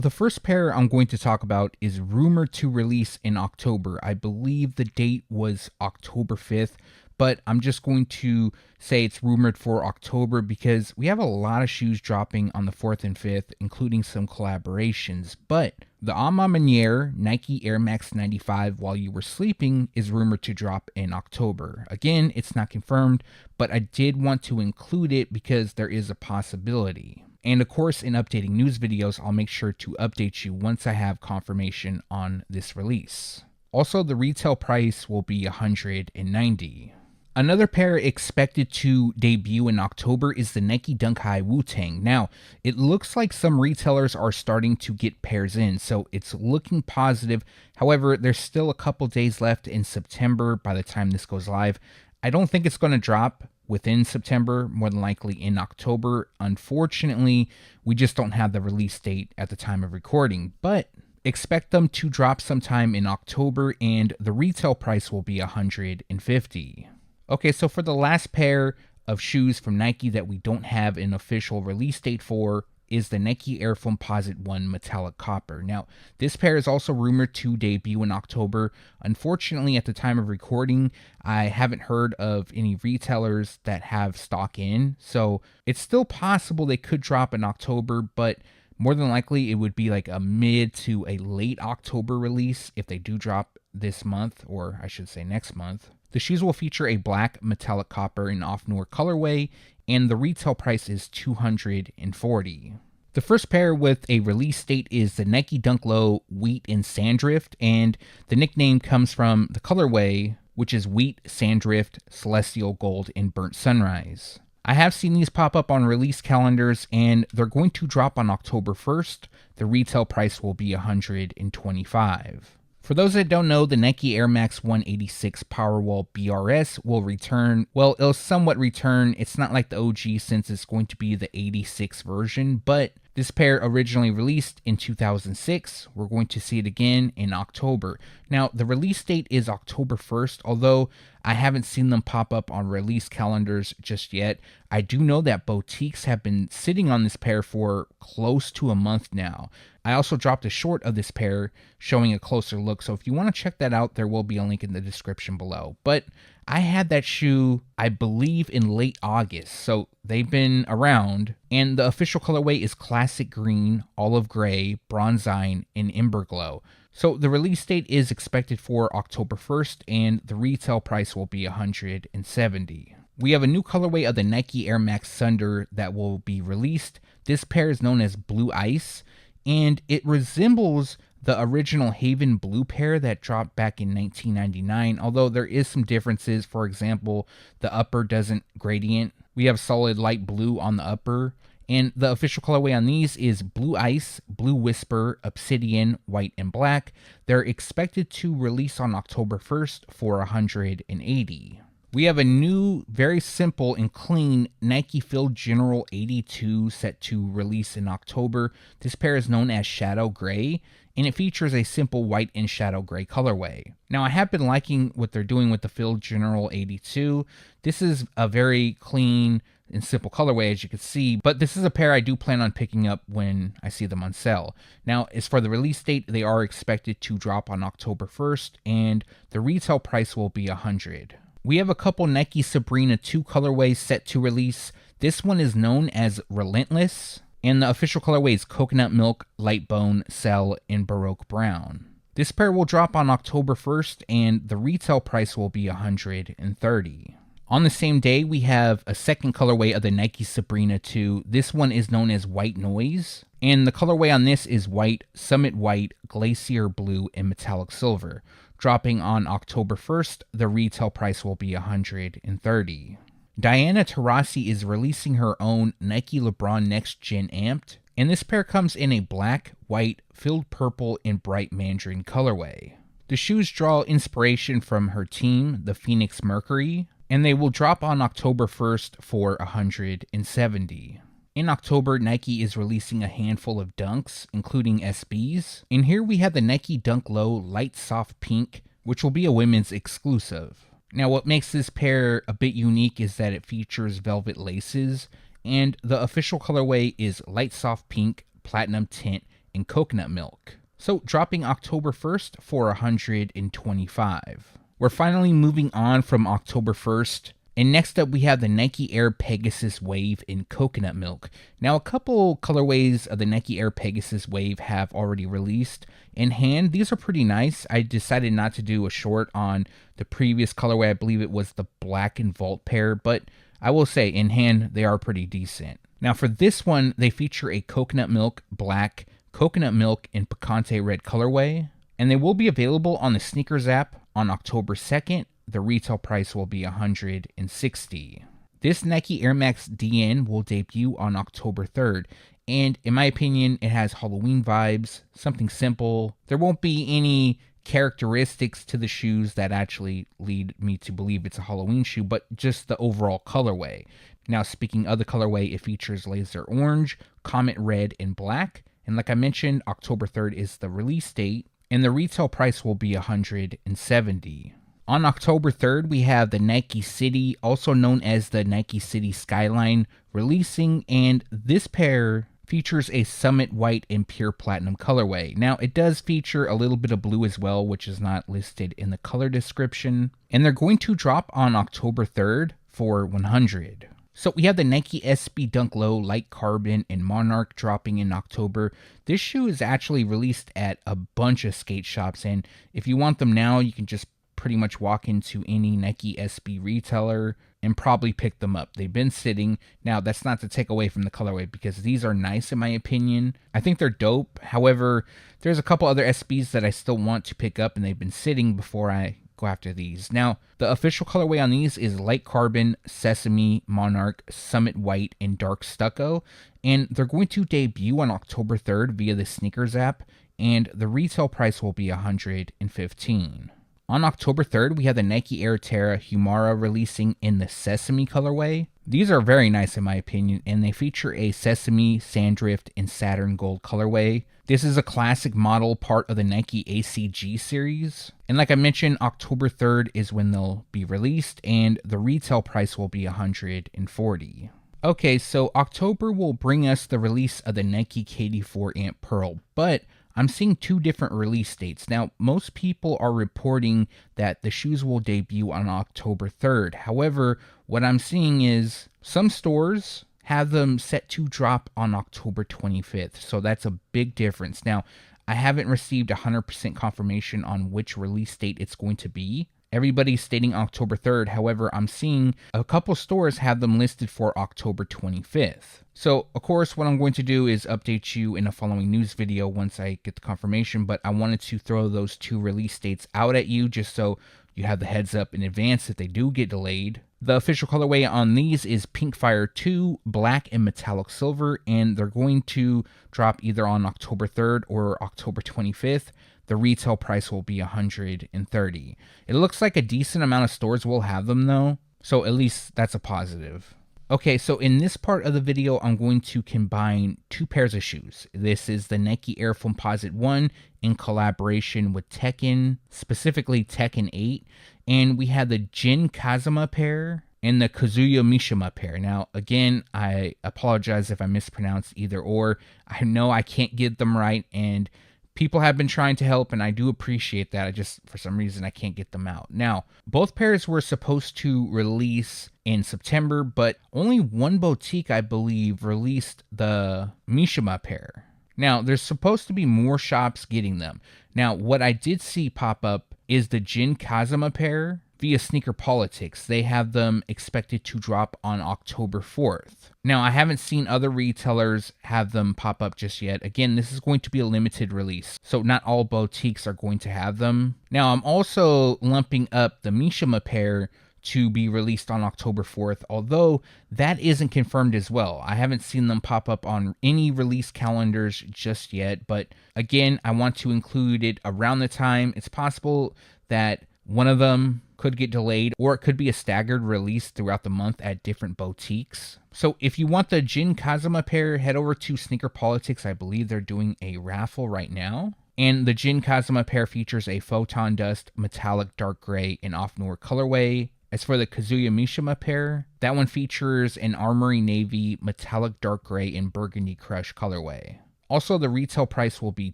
The first pair I'm going to talk about is rumored to release in October. I believe the date was October 5th, but I'm just going to say it's rumored for October because we have a lot of shoes dropping on the 4th and 5th, including some collaborations. But the A Ma Maniére Nike Air Max 95 While You Were Sleeping is rumored to drop in October. Again, it's not confirmed, but I did want to include it because there is a possibility. And of course, in updating news videos, I'll make sure to update you once I have confirmation on this release. Also, the retail price will be $190. Another pair expected to debut in October is the Nike Dunk High Wu-Tang. Now, it looks like some retailers are starting to get pairs in, so it's looking positive. However, there's still a couple days left in September by the time this goes live. I don't think it's going to drop within September, more than likely in October. Unfortunately, we just don't have the release date at the time of recording, but expect them to drop sometime in October, and the retail price will be $150. Okay, so for the last pair of shoes from Nike that we don't have an official release date for is the Nike Air Foamposite 1 Metallic Copper. Now, this pair is also rumored to debut in October. Unfortunately, at the time of recording, I haven't heard of any retailers that have stock in, so it's still possible they could drop in October, but more than likely it would be like a mid to a late October release if they do drop this month, or I should say next month. The shoes will feature a black metallic copper in off-noir colorway, and the retail price is $240. The first pair with a release date is the Nike Dunk Low Wheat and Sandrift, and the nickname comes from the colorway, which is Wheat, Sandrift, Celestial Gold, and Burnt Sunrise. I have seen these pop up on release calendars, and they're going to drop on October 1st. The retail price will be $125. For those that don't know, the Nike Air Max 186 Powerwall BRS will return. Well, it'll somewhat return. It's not like the OG since it's going to be the 86 version, but this pair originally released in 2006. We're going to see it again in October. Now, the release date is October 1st, although I haven't seen them pop up on release calendars just yet. I do know that boutiques have been sitting on this pair for close to a month now. I also dropped a short of this pair showing a closer look, so if you want to check that out, there will be a link in the description below. But I had that shoe, I believe, in late August, so they've been around, and the official colorway is Classic Green, Olive Gray, Bronzine, and Ember Glow. So the release date is expected for October 1st, and the retail price will be $170. We have a new colorway of the Nike Air Max Thunder that will be released. This pair is known as Blue Ice, and it resembles the original Haven Blue pair that dropped back in 1999, although there is some differences. For example, the upper doesn't gradient. We have solid light blue on the upper, and the official colorway on these is Blue Ice, Blue Whisper, Obsidian, White, and Black. They're expected to release on October 1st for $180. We have a new, very simple and clean Nike Field General 82 set to release in October. This pair is known as Shadow Gray, and it features a simple white and shadow gray colorway. Now, I have been liking what they're doing with the Field General 82. This is a very clean and simple colorway, as you can see, but this is a pair I do plan on picking up when I see them on sale. Now, as for the release date, they are expected to drop on October 1st, and the retail price will be $100. We have a couple Nike Sabrina 2 colorways set to release. This one is known as Relentless, and the official colorway is Coconut Milk, Light Bone, Cell, and Baroque Brown. This pair will drop on October 1st, and the retail price will be $130. On the same day, we have a second colorway of the Nike Sabrina 2. This one is known as White Noise, and the colorway on this is White, Summit White, Glacier Blue, and Metallic Silver. Dropping on October 1st, the retail price will be $130. Diana Taurasi is releasing her own Nike LeBron Next Gen Amped, and this pair comes in a black, white, filled purple, and bright mandarin colorway. The shoes draw inspiration from her team, the Phoenix Mercury, and they will drop on October 1st for $170. In October, Nike is releasing a handful of dunks, including SBs. And here we have the Nike Dunk Low Light Soft Pink, which will be a women's exclusive. Now, what makes this pair a bit unique is that it features velvet laces, and the official colorway is Light Soft Pink, Platinum Tint, in coconut milk. So dropping October 1st for 125. We're finally moving on from October 1st. And next up, we have the Nike Air Pegasus Wave in coconut milk. Now, a couple colorways of the Nike Air Pegasus Wave have already released in hand. These are pretty nice. I decided not to do a short on the previous colorway. I believe it was the black and vault pair, but I will say in hand, they are pretty decent. Now, for this one, they feature a coconut milk black, coconut milk, and picante red colorway, and they will be available on the SNKRS app on October 2nd. The retail price will be $160. This Nike Air Max DN will debut on October 3rd, and in my opinion, it has Halloween vibes, something simple. There won't be any characteristics to the shoes that actually lead me to believe it's a Halloween shoe, but just the overall colorway. Now, speaking of the colorway, it features laser orange, comet red, and black. And like I mentioned, October 3rd is the release date, and the retail price will be $170. On October 3rd, we have the Nike City, also known as the Nike City Skyline, releasing, and this pair features a Summit White and Pure Platinum colorway. Now, it does feature a little bit of blue as well, which is not listed in the color description, and they're going to drop on October 3rd for $100. So we have the Nike SB Dunk Low Light Carbon and Monarch dropping in October. This shoe is actually released at a bunch of skate shops, and if you want them now, you can just pretty much walk into any Nike SB retailer and probably pick them up. They've been sitting. Now, that's not to take away from the colorway because these are nice in my opinion. I think they're dope. However, there's a couple other SBs that I still want to pick up and they've been sitting before I go after these. Now, the official colorway on these is Light Carbon, Sesame, Monarch, Summit White, and Dark Stucco. And they're going to debut on October 3rd via the SNKRS app, and the retail price will be $115. On October 3rd, we have the Nike Air Terra Humara releasing in the Sesame colorway. These are very nice in my opinion, and they feature a Sesame, Sandrift, and Saturn Gold colorway. This is a classic model, part of the Nike ACG series. And like I mentioned, October 3rd is when they'll be released, and the retail price will be $140. Okay, so October will bring us the release of the Nike KD4 Ant Pearl, but I'm seeing two different release dates. Now, most people are reporting that the shoes will debut on October 3rd. However, what I'm seeing is some stores have them set to drop on October 25th. So that's a big difference. Now, I haven't received 100% confirmation on which release date it's going to be. Everybody's stating October 3rd. However, I'm seeing a couple stores have them listed for October 25th. So, of course, what I'm going to do is update you in a following news video once I get the confirmation, but I wanted to throw those two release dates out at you just so you have the heads up in advance if they do get delayed. The official colorway on these is Pink Fire 2, Black and Metallic Silver, and they're going to drop either on October 3rd or October 25th. The retail price will be $130. It looks like a decent amount of stores will have them though, so at least that's a positive. Okay, so in this part of the video, I'm going to combine two pairs of shoes. This is the Nike Air Foamposite 1 in collaboration with Tekken, specifically Tekken 8. And we had the Jin Kazama pair and the Kazuya Mishima pair. Now, again, I apologize if I mispronounced either or. I know I can't get them right, and people have been trying to help, and I do appreciate that. I just, for some reason, I can't get them out. Now, both pairs were supposed to release in September, but only one boutique, I believe, released the Mishima pair. Now, there's supposed to be more shops getting them. Now, what I did see pop up is the Jin Kazama pair via Sneaker Politics. They have them expected to drop on October 4th. Now, I haven't seen other retailers have them pop up just yet. Again, this is going to be a limited release, so not all boutiques are going to have them. Now, I'm also lumping up the Mishima pair to be released on October 4th, although that isn't confirmed as well. I haven't seen them pop up on any release calendars just yet, but again, I want to include it around the time. It's possible that one of them could get delayed, or it could be a staggered release throughout the month at different boutiques. So if you want the Jin Kazama pair, head over to Sneaker Politics. I believe they're doing a raffle right now. And the Jin Kazama pair features a Photon Dust, Metallic Dark Gray, and Off Noir colorway. As for the Kazuya Mishima pair, that one features an Armory Navy, Metallic Dark Gray, and Burgundy Crush colorway. Also, the retail price will be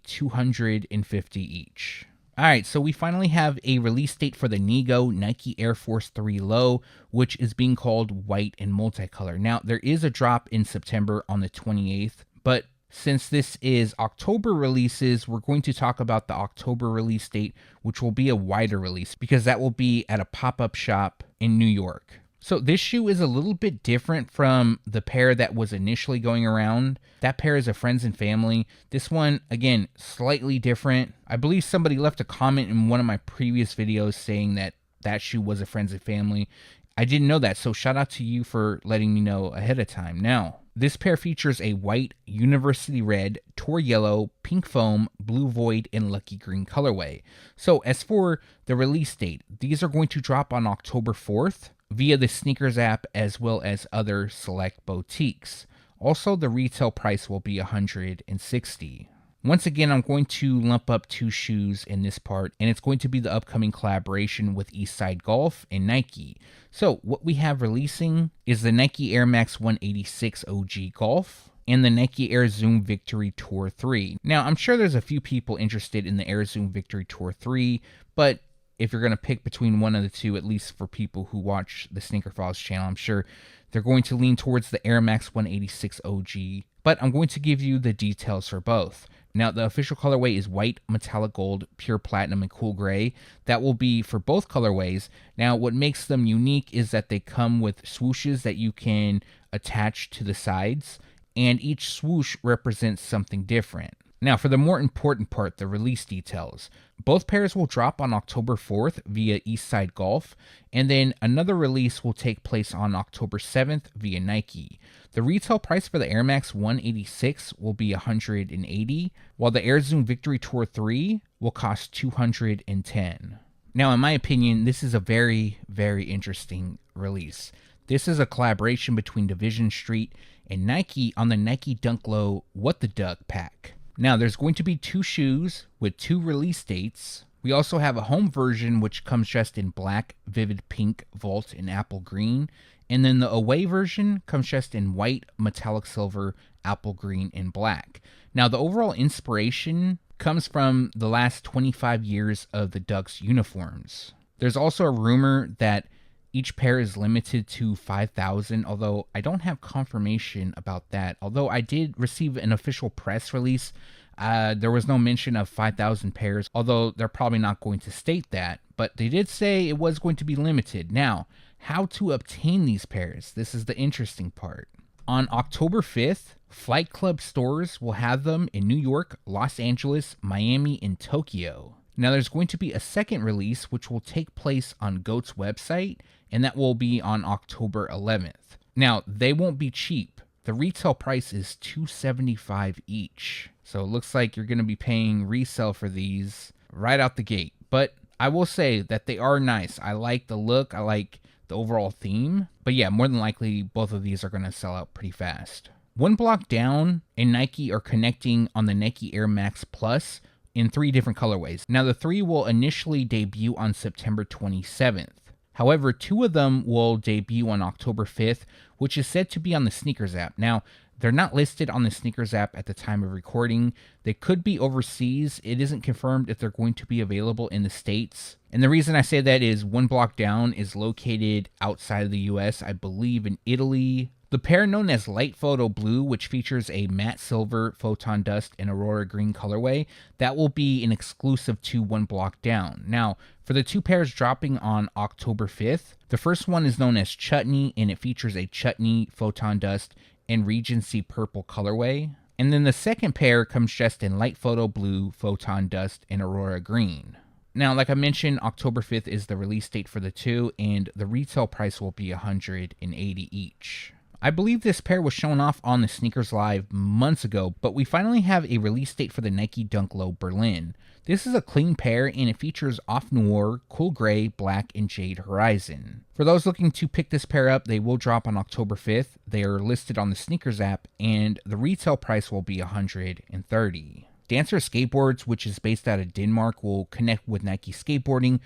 $250 each. All right, so we finally have a release date for the Nigo Nike Air Force 3 Low, which is being called white and multicolor. Now, there is a drop in September on the 28th, but since this is October releases, we're going to talk about the October release date, which will be a wider release because that will be at a pop-up shop in New York. So this shoe is a little bit different from the pair that was initially going around. That pair is a friends and family. This one, again, slightly different. I believe somebody left a comment in one of my previous videos saying that that shoe was a friends and family. I didn't know that, so shout out to you for letting me know ahead of time. Now, this pair features a white, university red, tour yellow, pink foam, blue void, and lucky green colorway. So as for the release date, these are going to drop on October 4th via the SNKRS app as well as other select boutiques. Also, the retail price will be $160. Once again, I'm going to lump up two shoes in this part, and it's going to be the upcoming collaboration with Eastside Golf and Nike. So what we have releasing is the Nike Air Max 186 OG Golf and the Nike Air Zoom Victory Tour 3. Now, I'm sure there's a few people interested in the Air Zoom Victory Tour 3, but if you're going to pick between one of the two, at least for people who watch the Sneaker Files channel, I'm sure they're going to lean towards the Air Max 186 OG, but I'm going to give you the details for both. Now, the official colorway is white, metallic gold, pure platinum, and cool gray. That will be for both colorways. Now, what makes them unique is that they come with swooshes that you can attach to the sides, and each swoosh represents something different. Now, for the more important part, the release details. Both pairs will drop on October 4th via Eastside Golf, and then another release will take place on October 7th via Nike. The retail price for the Air Max 186 will be $180, while the Air Zoom Victory Tour 3 will cost $210. Now, in my opinion, this is a very, very interesting release. This is a collaboration between Division Street and Nike on the Nike Dunk Low What the Duck pack. Now, there's going to be two shoes with two release dates. We also have a home version, which comes dressed in black, vivid pink, vault, and apple green. And then the away version comes dressed in white, metallic silver, apple green, and black. Now, the overall inspiration comes from the last 25 years of the Ducks uniforms. There's also a rumor that each pair is limited to 5,000, although I don't have confirmation about that. Although I did receive an official press release, there was no mention of 5,000 pairs, although they're probably not going to state that. But they did say it was going to be limited. Now, how to obtain these pairs? This is the interesting part. On October 5th, Flight Club stores will have them in New York, Los Angeles, Miami, and Tokyo. Now, there's going to be a second release, which will take place on GOAT's website, and that will be on October 11th. Now, they won't be cheap. The retail price is $275 each. So it looks like you're going to be paying resale for these right out the gate. But I will say that they are nice. I like the look. I like the overall theme. But yeah, more than likely, both of these are going to sell out pretty fast. One block down, and Nike are connecting on the Nike Air Max Plus in 3 different colorways. Now, the 3 will initially debut on September 27th. However, 2 of them will debut on October 5th, which is said to be on the SNKRS app. Now, they're not listed on the SNKRS app at the time of recording. They could be overseas. It isn't confirmed if they're going to be available in the States. And the reason I say that is One Block Down is located outside of the US, I believe in Italy. The pair known as Light Photo Blue, which features a matte silver, photon dust, and aurora green colorway, that will be an exclusive to One Block Down. Now, for the 2 pairs dropping on October 5th, the first one is known as Chutney, and it features a chutney, photon dust, and Regency purple colorway. And then the second pair comes dressed in Light Photo Blue, photon dust, and aurora green. Now, like I mentioned, October 5th is the release date for the 2, and the retail price will be $180 each. I believe this pair was shown off on the Sneakers Live months ago, but we finally have a release date for the Nike Dunk Low Berlin. This is a clean pair, and it features Off Noir, Cool Gray, Black, and Jade Horizon. For those looking to pick this pair up, they will drop on October 5th. They are listed on the SNKRS app, and the retail price will be $130. Dancer Skateboards, which is based out of Denmark, will connect with Nike Skateboarding